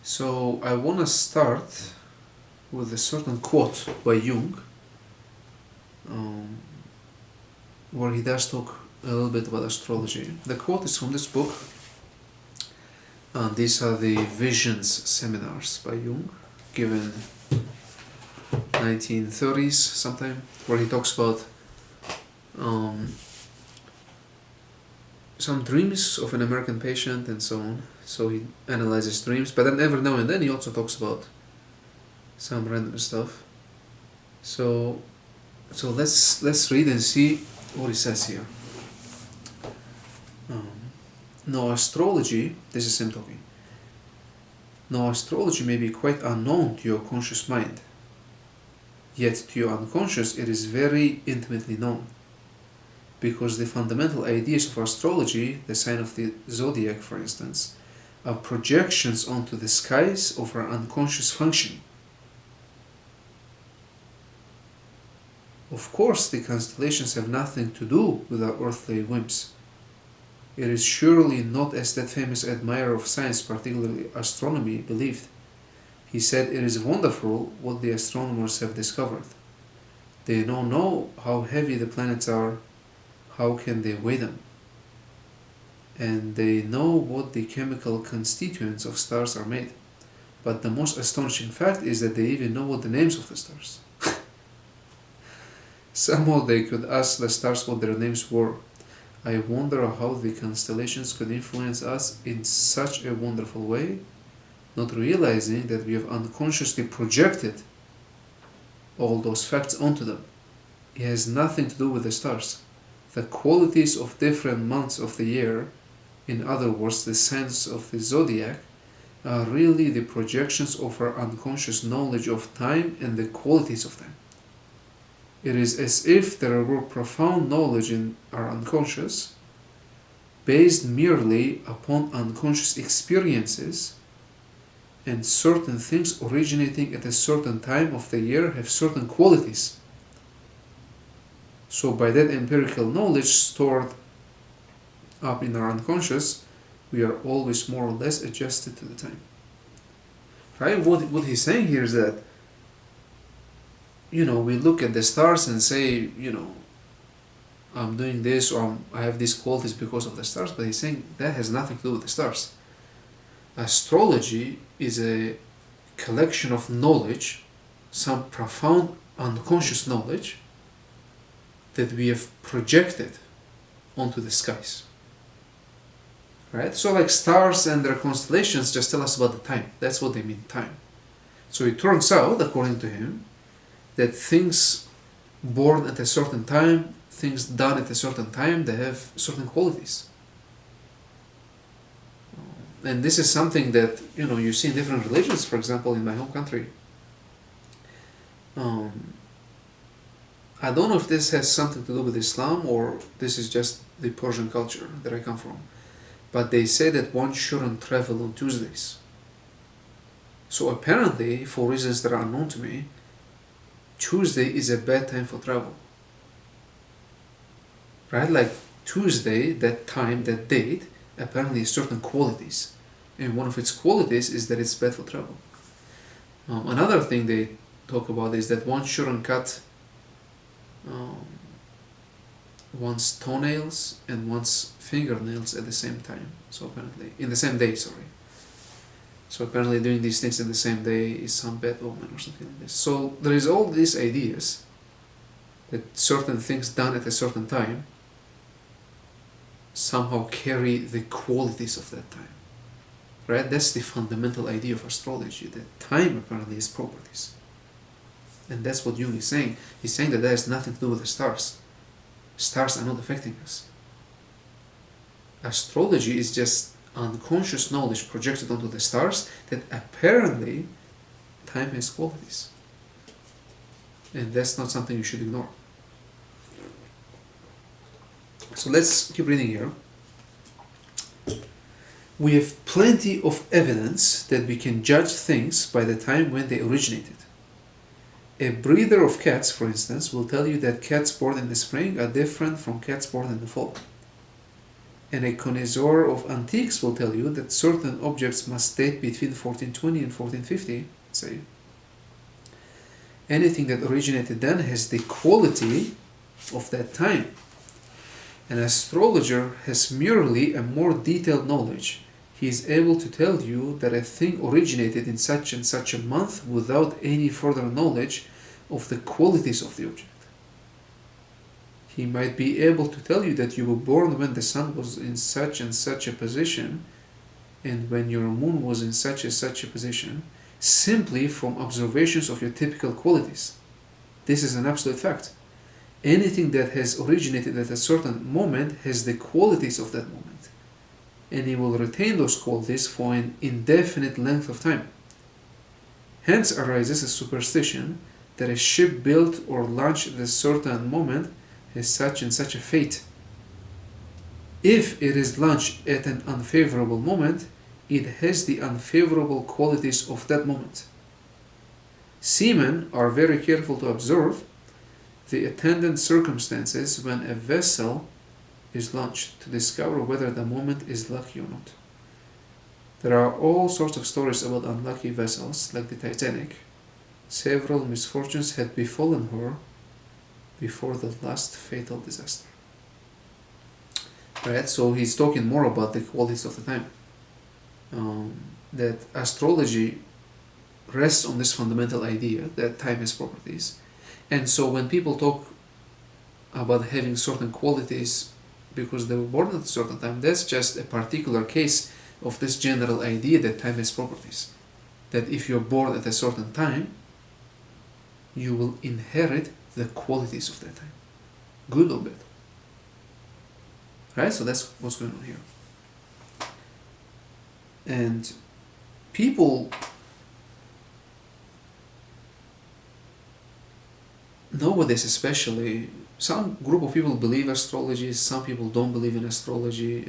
So I want to start with a certain quote by Jung, um, where he does talk a little bit about astrology. The quote is from this book, and these are the Visions seminars by Jung, given 1930s sometime, where he talks about some dreams of an American patient and so on. So he analyzes dreams, but then every now and then he also talks about some random stuff. So let's read and see what he says here. Now astrology, this is him talking. Now astrology may be quite unknown to your conscious mind, yet to your unconscious it is very intimately known, because the fundamental ideas of astrology, the sign of the zodiac for instance, are projections onto the skies of our unconscious functioning. Of course, the constellations have nothing to do with our earthly whims. It is surely not as that famous admirer of science, particularly astronomy, believed. He said it is wonderful what the astronomers have discovered. They don't know how heavy the planets are, how can they weigh them? And they know what the chemical constituents of stars are made. But the most astonishing fact is that they even know what the names of the stars. Somehow they could ask the stars what their names were. I wonder how the constellations could influence us in such a wonderful way, not realizing that we have unconsciously projected all those facts onto them. It has nothing to do with the stars. The qualities of different months of the year, in other words, the signs of the zodiac, are really the projections of our unconscious knowledge of time and the qualities of time. It is as if there were profound knowledge in our unconscious, based merely upon unconscious experiences, and certain things originating at a certain time of the year have certain qualities. So by that empirical knowledge stored up in our unconscious, we are always more or less adjusted to the time. Right? What he's saying here is that, we look at the stars and say, I'm doing this or I have these qualities because of the stars, but he's saying that has nothing to do with the stars. Astrology is a collection of knowledge, some profound unconscious knowledge that we have projected onto the skies. Right? So like stars and their constellations just tell us about the time. That's what they mean, time. So it turns out, according to him, that things born at a certain time, things done at a certain time, they have certain qualities. And this is something that, you see in different religions. For example, in my home country, I don't know if this has something to do with Islam or this is just the Persian culture that I come from. But they say that one shouldn't travel on Tuesdays. So apparently, for reasons that are unknown to me, Tuesday is a bad time for travel. Right? Like Tuesday, that time, that date, apparently has certain qualities. And one of its qualities is that it's bad for travel. Another thing they talk about is that one shouldn't cut one's toenails and one's fingernails at the same time. So apparently, in the same day, sorry. So apparently doing these things in the same day is some bad omen or something like this. So there is all these ideas that certain things done at a certain time somehow carry the qualities of that time. Right? That's the fundamental idea of astrology, that time apparently has properties. And that's what Jung is saying. He's saying that that has nothing to do with the stars. Stars are not affecting us. Astrology is just unconscious knowledge projected onto the stars that apparently time has qualities. And that's not something you should ignore. So let's keep reading here. We have plenty of evidence that we can judge things by the time when they originated. A breeder of cats, for instance, will tell you that cats born in the spring are different from cats born in the fall. And a connoisseur of antiques will tell you that certain objects must date between 1420 and 1450, say. Anything that originated then has the quality of that time. An astrologer has merely a more detailed knowledge. He is able to tell you that a thing originated in such and such a month without any further knowledge of the qualities of the object. He might be able to tell you that you were born when the sun was in such and such a position and when your moon was in such and such a position, simply from observations of your typical qualities. This is an absolute fact. Anything that has originated at a certain moment has the qualities of that moment, and he will retain those qualities for an indefinite length of time. Hence arises a superstition that a ship built or launched at a certain moment has such and such a fate. If it is launched at an unfavorable moment, it has the unfavorable qualities of that moment. Seamen are very careful to observe the attendant circumstances when a vessel is launched to discover whether the moment is lucky or not. There are all sorts of stories about unlucky vessels, like the Titanic. Several misfortunes had befallen her before the last fatal disaster. Right, so he's talking more about the qualities of the time. That astrology rests on this fundamental idea that time has properties. And so when people talk about having certain qualities because they were born at a certain time, that's just a particular case of this general idea that time has properties. That if you're born at a certain time, you will inherit the qualities of that time, good or bad. Right? So that's what's going on here. And people nowadays, especially, some group of people believe astrology, some people don't believe in astrology,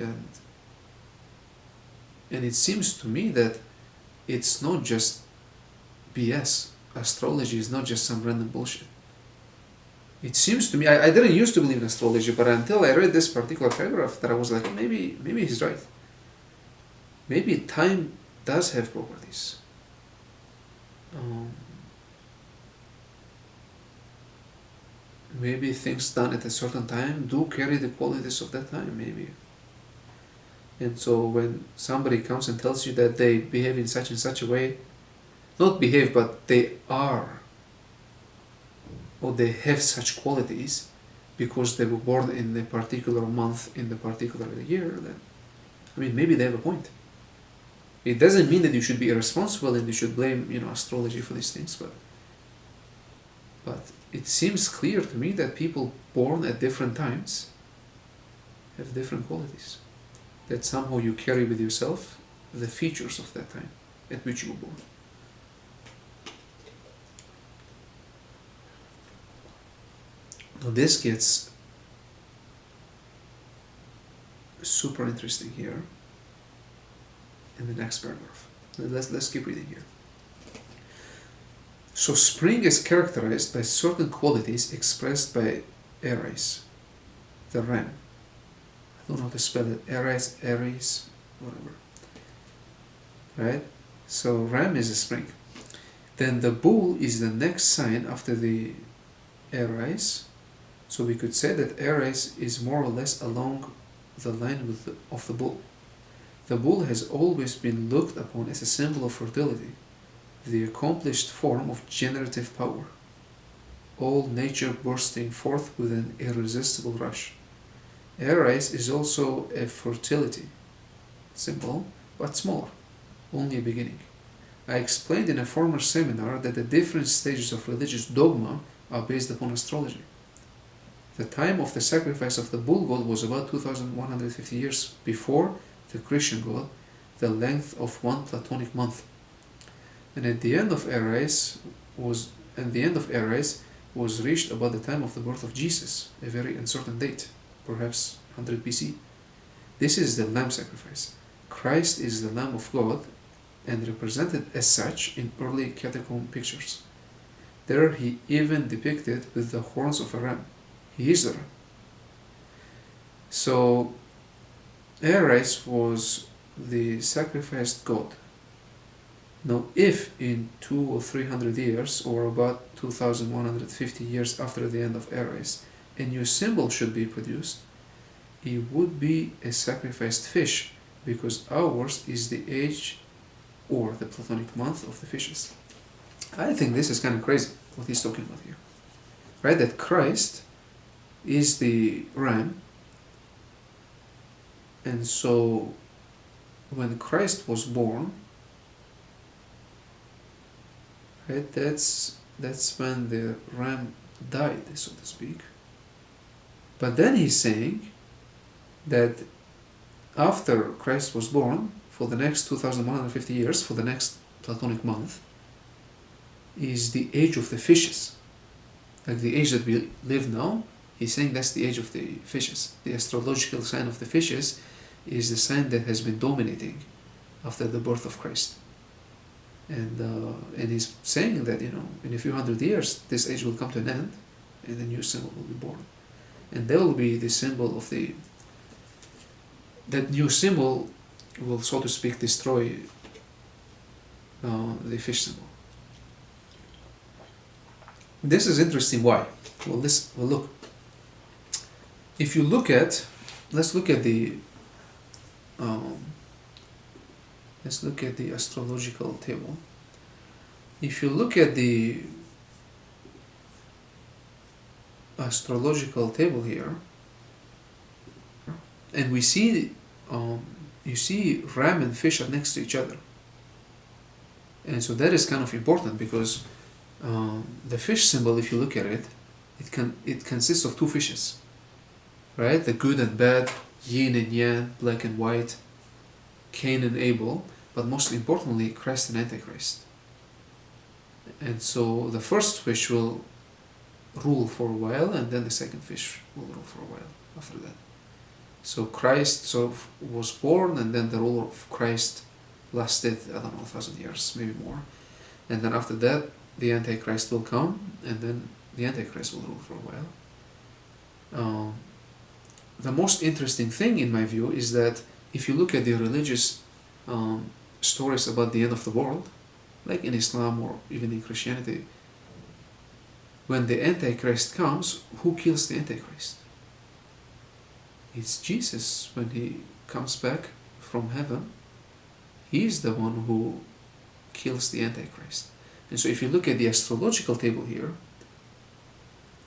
and it seems to me that it's not just BS. Astrology is not just some random bullshit. It seems to me, I didn't used to believe in astrology, but until I read this particular paragraph, that I was like, maybe he's right. Maybe time does have properties. Maybe things done at a certain time do carry the qualities of that time, maybe. And so when somebody comes and tells you that they behave in such and such a way, not behave, but they are, or they have such qualities because they were born in a particular month, in the particular year, then, I mean, maybe they have a point. It doesn't mean that you should be irresponsible and you should blame, astrology for these things, but it seems clear to me that people born at different times have different qualities. That somehow you carry with yourself the features of that time at which you were born. Now this gets super interesting here in the next paragraph. Let's keep reading here. So spring is characterized by certain qualities expressed by Aries, the ram. I don't know how to spell it. Aries, whatever. Right? So ram is a spring. Then the bull is the next sign after the Aries. So we could say that Aries is more or less along the line of the bull. The bull has always been looked upon as a symbol of fertility, the accomplished form of generative power, all nature bursting forth with an irresistible rush. Aries is also a fertility symbol, but smaller, only a beginning. I explained in a former seminar that the different stages of religious dogma are based upon astrology. The time of the sacrifice of the bull god was about 2,150 years before the Christian god, the length of one Platonic month. And at the end of Aries was reached about the time of the birth of Jesus, a very uncertain date, perhaps 100 BC. This is the lamb sacrifice. Christ is the Lamb of God and represented as such in early catacomb pictures. There he even depicted with the horns of a ram. He is the ram. So Aries was the sacrificed god. Now, if in 200 or 300 years, or about 2150 years after the end of Aries, a new symbol should be produced, it would be a sacrificed fish, because ours is the age or the Platonic month of the fishes. I think this is kind of crazy what he's talking about here, right? That Christ is the ram, and so when Christ was born, right, that's when the ram died, so to speak. But then he's saying that after Christ was born, for the next 2150 years, for the next Platonic month, is the age of the fishes. Like the age that we live now, he's saying that's the age of the fishes. The astrological sign of the fishes is the sign that has been dominating after the birth of Christ. And he's saying that, in a few hundred years, this age will come to an end, and a new symbol will be born. And that will be the symbol of that new symbol will, so to speak, destroy the fish symbol. This is interesting. Why? Well, look. If you look at, let's look at the astrological table. If you look at the astrological table here, and we see, you see ram and fish are next to each other. And so that is kind of important, because the fish symbol, if you look at it, it consists of two fishes, right? The good and bad, yin and yang, black and white, Cain and Abel, but most importantly, Christ and Antichrist. And so the first fish will rule for a while, and then the second fish will rule for a while after that. So Christ sort of was born, and then the rule of Christ lasted, 1,000 years, maybe more. And then after that, the Antichrist will come, and then the Antichrist will rule for a while. The most interesting thing, in my view, is that if you look at the religious stories about the end of the world, like in Islam or even in Christianity, when the Antichrist comes, who kills the Antichrist? It's Jesus. When he comes back from heaven, he's the one who kills the Antichrist. And so if you look at the astrological table here,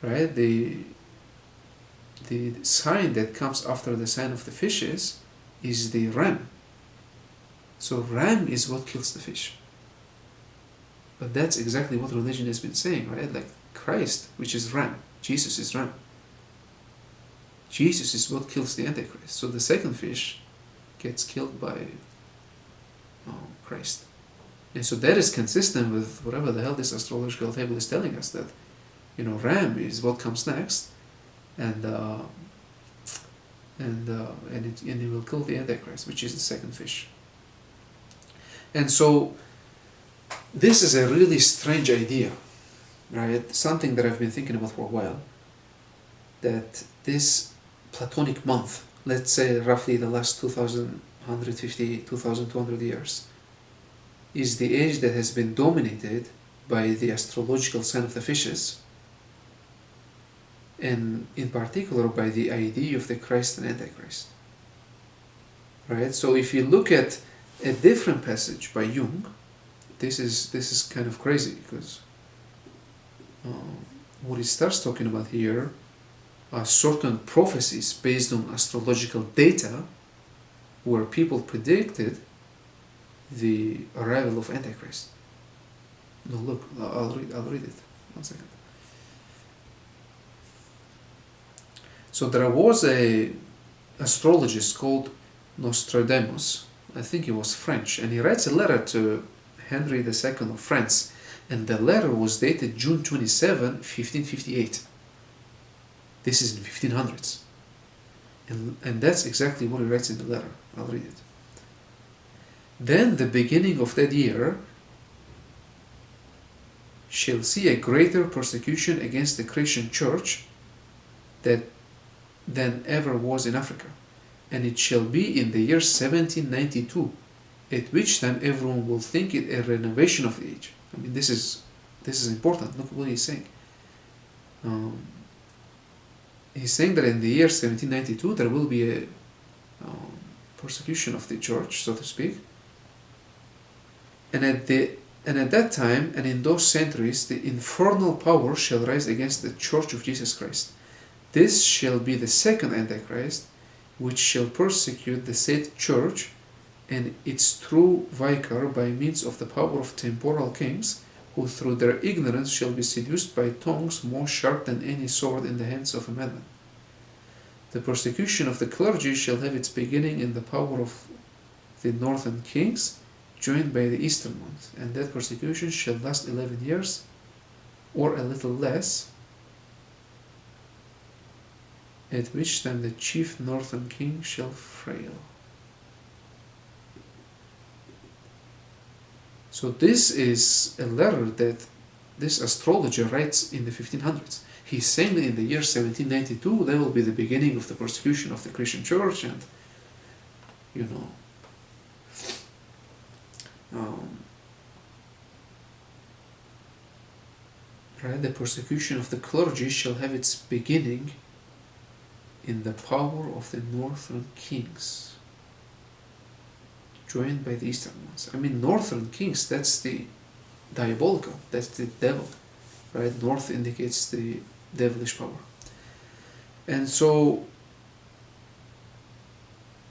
right, the sign that comes after the sign of the fishes is the ram. So ram is what kills the fish. But that's exactly what religion has been saying, right? Like Christ, which is ram. Jesus is ram. Jesus is what kills the Antichrist. So the second fish gets killed by Christ. And so that is consistent with whatever the hell this astrological table is telling us, that, ram is what comes next, and it will kill the Antichrist, which is the second fish. And so this is a really strange idea, right? Something that I've been thinking about for a while, that this Platonic month, let's say roughly the last 2,150, 2,200 years, is the age that has been dominated by the astrological sign of the fishes, and in particular by the idea of the Christ and Antichrist. Right? So if you look at a different passage by Jung, this is kind of crazy, because what he starts talking about here are certain prophecies based on astrological data, where people predicted the arrival of Antichrist. No, look, I'll read it. 1 second. So there was a astrologist called Nostradamus. I think he was French, and he writes a letter to Henry II of France, and the letter was dated June 27, 1558. This is in 1500s. And that's exactly what he writes in the letter. I'll read it. Then the beginning of that year shall see a greater persecution against the Christian church than ever was in Africa, and it shall be in the year 1792, at which time everyone will think it a renovation of the age. I mean, this is important. Look what he's saying. He's saying that in the year 1792 there will be a persecution of the church, so to speak, and at that time and in those centuries the infernal power shall rise against the church of Jesus Christ. This shall be the second Antichrist, which shall persecute the said church and its true vicar by means of the power of temporal kings, who through their ignorance shall be seduced by tongues more sharp than any sword in the hands of a madman. The persecution of the clergy shall have its beginning in the power of the northern kings, joined by the eastern ones, and that persecution shall last 11 years, or a little less, at which time the chief northern king shall fail. So this is a letter that this astrologer writes in the 1500s. He's saying that in the year 1792 there will be the beginning of the persecution of the Christian church, and right, the persecution of the clergy shall have its beginning in the power of the northern kings, joined by the eastern ones. I mean, northern kings, that's the diabolical, that's the devil, right? North indicates the devilish power. And so,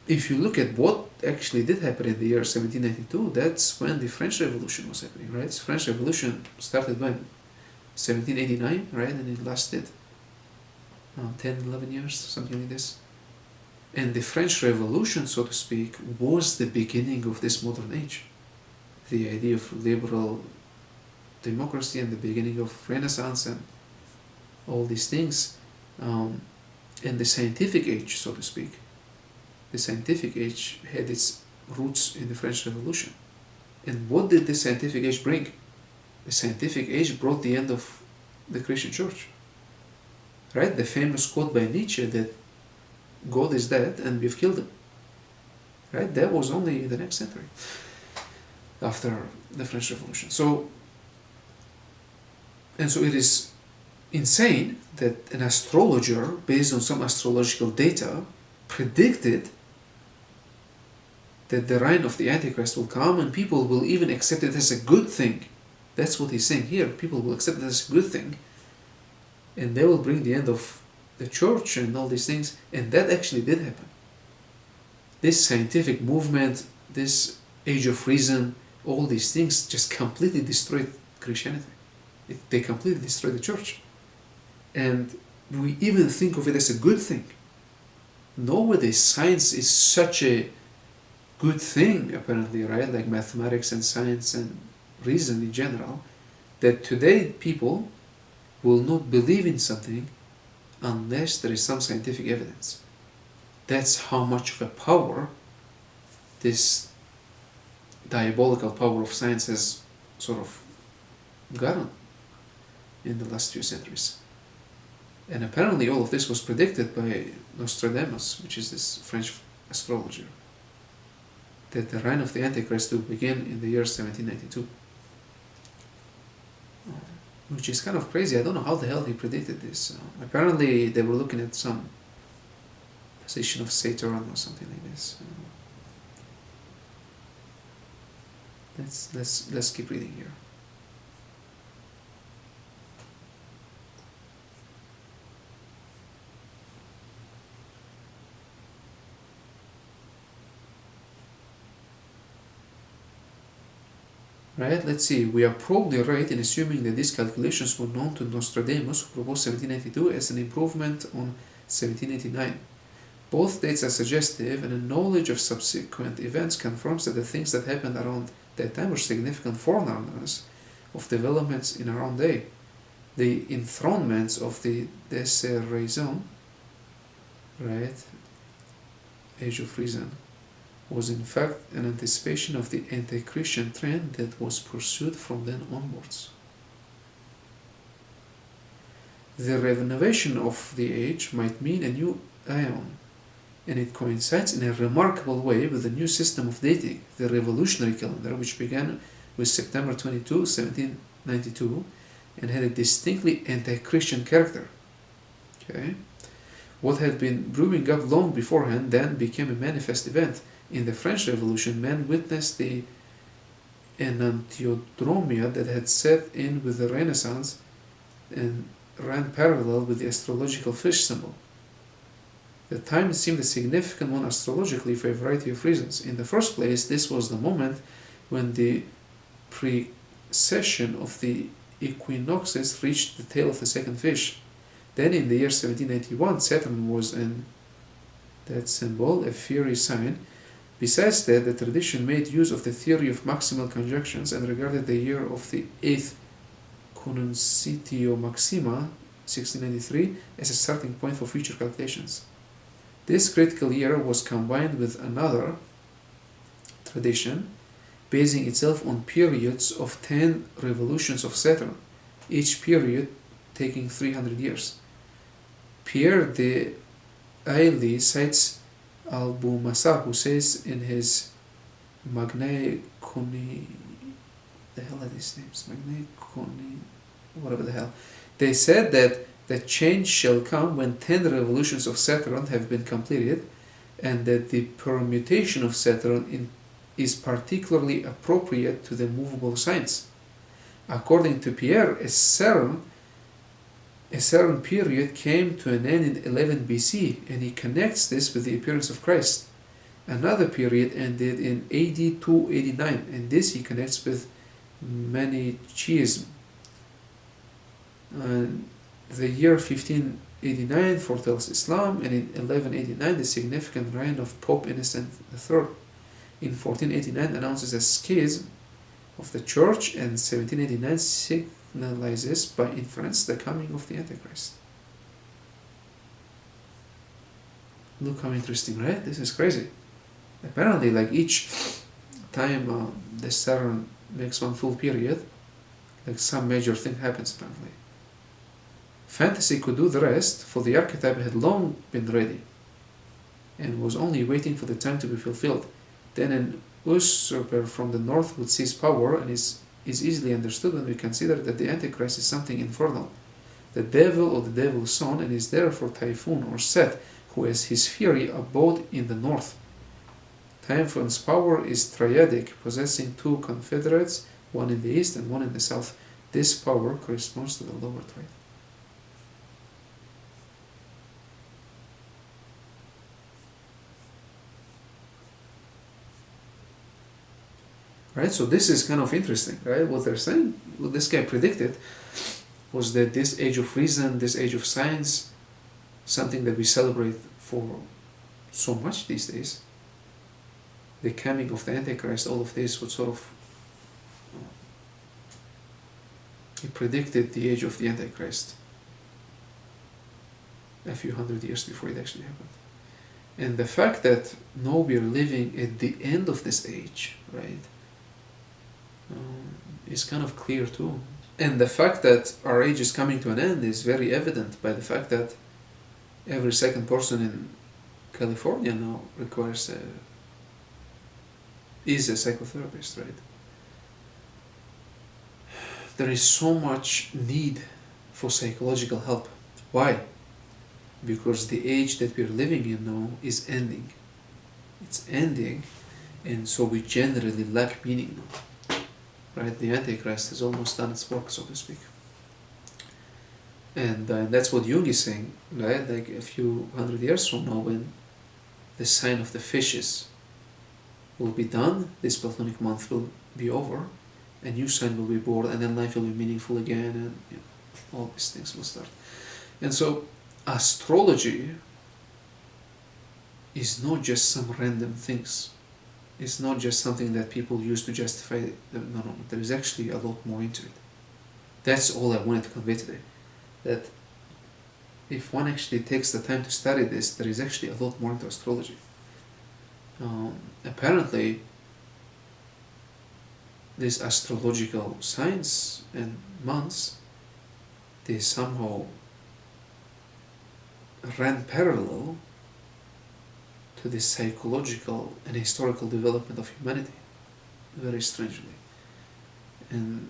if you look at what actually did happen in the year 1792, that's when the French Revolution was happening, right? The French Revolution started when? 1789, right? And it lasted 10, 11 years, something like this. And the French Revolution, so to speak, was the beginning of this modern age. The idea of liberal democracy and the beginning of Renaissance and all these things. And the scientific age, so to speak. The scientific age had its roots in the French Revolution. And what did the scientific age bring? The scientific age brought the end of the Christian church. Right? The famous quote by Nietzsche that God is dead and we've killed him. Right? That was only in the next century, after the French Revolution. So it is insane that an astrologer, based on some astrological data, predicted that the reign of the Antichrist will come and people will even accept it as a good thing. That's what he's saying here. People will accept it as a good thing, and they will bring the end of the church and all these things. And that actually did happen. This scientific movement, this age of reason, all these things just completely destroyed Christianity. They completely destroyed the church. And we even think of it as a good thing. Nowadays, science is such a good thing, apparently, right? Like mathematics and science and reason in general, that today people will not believe in something unless there is some scientific evidence. That's how much of a power this diabolical power of science has sort of gotten in the last few centuries. And apparently all of this was predicted by Nostradamus, which is this French astrologer, that the reign of the Antichrist will begin in the year 1792. Which is kind of crazy. I don't know how the hell he predicted this. Apparently they were looking at some position of Saturn or something like this. Let's keep reading here. Right, let's see. We are probably right in assuming that these calculations were known to Nostradamus, who proposed 1792 as an improvement on 1789. Both dates are suggestive, and a knowledge of subsequent events confirms that the things that happened around that time were significant forerunners of developments in our own day. The enthronements of the Déceraison, right, Age of Reason, was in fact an anticipation of the anti-Christian trend that was pursued from then onwards. The renovation of the age might mean a new aeon, and it coincides in a remarkable way with the new system of dating, the revolutionary calendar, which began with September 22, 1792, and had a distinctly anti-Christian character. Okay? What had been brewing up long beforehand then became a manifest event. In the French Revolution, men witnessed the enantiodromia that had set in with the Renaissance and ran parallel with the astrological fish symbol. The time seemed a significant one astrologically for a variety of reasons. In the first place, this was the moment when the precession of the equinoxes reached the tail of the second fish. Then in the year 1791, Saturn was in that symbol, a fiery sign. Besides that, the tradition made use of the theory of maximal conjunctions and regarded the year of the 8th Conuncitio Maxima, 1693, as a starting point for future calculations. This critical year was combined with another tradition, basing itself on periods of 10 revolutions of Saturn, each period taking 300 years. Pierre de Ailly cites Albumassar, who says in his Magnae Coni, the hell are these names? Magnae Coni, whatever the hell. They said that the change shall come when 10 revolutions of Saturn have been completed, and that the permutation of Saturn is particularly appropriate to the movable signs. According to Pierre, a Saturn period came to an end in 11 BC, and he connects this with the appearance of Christ. Another period ended in AD 289, and this he connects with Manichaeism. And the year 1589 foretells Islam, and in 1189 the significant reign of Pope Innocent III. In 1489 announces a schism of the Church, and 1789 signalizes by inference the coming of the Antichrist. Look how interesting, right? This is crazy. Apparently, like each time the Saturn makes one full period, like some major thing happens apparently. Fantasy could do the rest, for the archetype had long been ready and was only waiting for the time to be fulfilled. Then an usurper from the north would seize power, and is easily understood when we consider that the Antichrist is something infernal, the devil or the devil's son, and is therefore Typhoon or Set, who has his fury abode in the north. Typhoon's power is triadic, possessing two confederates, one in the east and one in the south. This power corresponds to the lower trade. Right, so this is kind of interesting, right? What they're saying, what this guy predicted, was that this age of reason, this age of science, something that we celebrate for so much these days, the coming of the Antichrist, all of this would sort of, he predicted the age of the Antichrist a few hundred years before it actually happened. And the fact that now we are living at the end of this age, right, is kind of clear too. And the fact that our age is coming to an end is very evident by the fact that every second person in California now is a psychotherapist, right? There is so much need for psychological help. Why? Because the age that we're living in now is ending. It's ending, and so we generally lack meaning now. Right? The Antichrist has almost done its work, so to speak. And that's what Jung is saying, right? Like a few hundred years from now, when the sign of the fishes will be done, this Platonic month will be over, a new sign will be born, and then life will be meaningful again, and you know, all these things will start. And so astrology is not just some random things. It's not just something that people use to justify. No, there is actually a lot more into it. That's all I wanted to convey today. That if one actually takes the time to study this, there is actually a lot more into astrology. Apparently, these astrological signs and months, they somehow ran parallel to the psychological and historical development of humanity, very strangely. And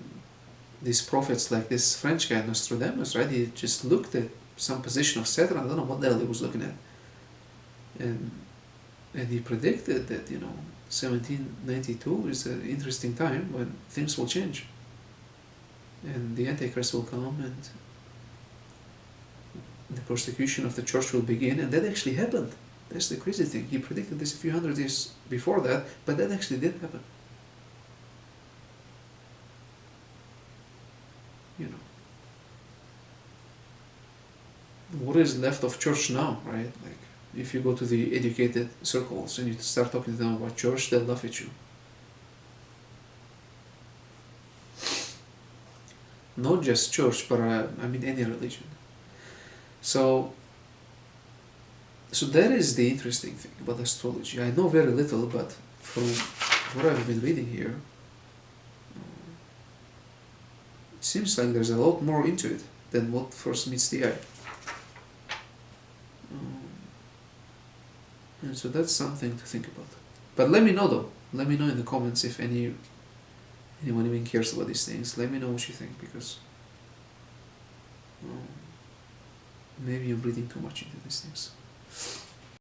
these prophets, like this French guy Nostradamus, right? He just looked at some position of Saturn. I don't know what the hell he was looking at, and he predicted that 1792 is an interesting time when things will change, and the Antichrist will come, and the persecution of the church will begin, and that actually happened. That's the crazy thing. He predicted this a few hundred years before that, but that actually did happen. What is left of church now, right? Like, if you go to the educated circles and you start talking to them about church, they'll laugh at you. Not just church, but any religion. So that is the interesting thing about astrology. I know very little, but from what I've been reading here, it seems like there's a lot more into it than what first meets the eye. And so that's something to think about. But let me know though. Let me know in the comments if anyone even cares about these things. Let me know what you think, because maybe I'm reading too much into these things.